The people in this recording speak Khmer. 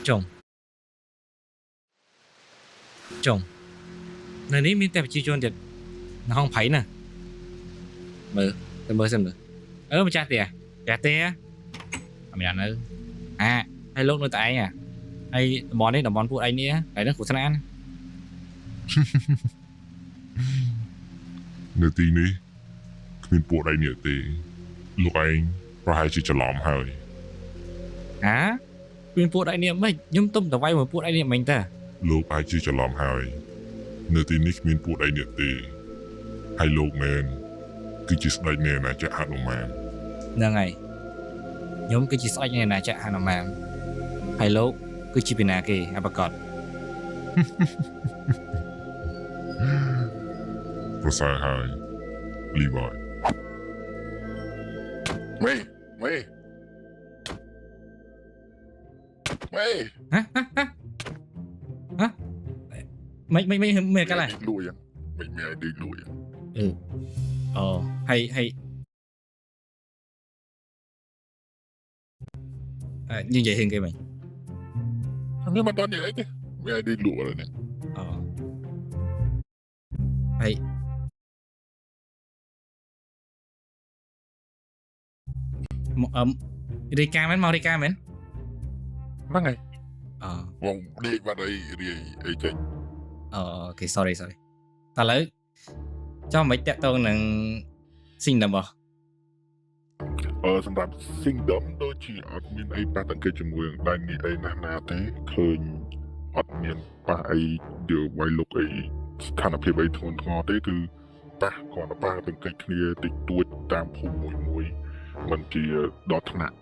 จงในนี้มีแต่จีจวนเด็ดในห้องไผ่น่ะมือเป็นมือเสมอมันจ่าเตี๋ยไม่นานให้ลูกนู่นแต่ไอ้ไอ้บอลนี่บอลพูดไอ้นี่ไอ้นั่นขุดสนาน ในទីនេះគ្មានពួកអីនេះទេលោកឯងប្រហែលជាច្រឡំហើយ เป็นพูดไอ้นี่ไม่ยุ่มตุ้มแต่ไว้เหมือนพูดไอ้นี่มันแต่ លោកអាចជាច្រឡំហើយនៅទីនេះគ្មានពួកអីនេះទេហើយលោកមែនគឺជាស្ដេចនៃអាណាចក្រហនុមាន ยังไงยมคือจีสไอเนี่ยนะจะฮานุมานไฮโลคือจีปินาเกอปกอด ប្រសើរហើយលីវ៉យ មេไม่เหมือนกันเลย លួយមិនមានឲ្យលួយ ให้ยิ่งใหญ่เฮงกันไหม ខ្ញុំមិនតន់និយាយទេមានឲ្យលួយនេះ ให้รายการมันมารายการมัน ហ្នឹងហើយវងលេខបាត់អីចេញ โอเค sorry តើលើចង់មិនតាក់ទងនឹងស៊ីងដំបោះ សម្រាប់ Kingdom ដូចជាអត់មានអីប៉ះតង្កេតជាមួយនឹងដៃនេះអីណាទេឃើញអត់មានប៉ះអីយកវាយលុកអីស្ថានភាពអីធ្ងន់ធ្ងរទេគឺប៉ះគ្រាន់តែប៉ះតង្កេតគ្នាតិចតួចតាមភូមិមួយមិនជាដល់ថ្នាក់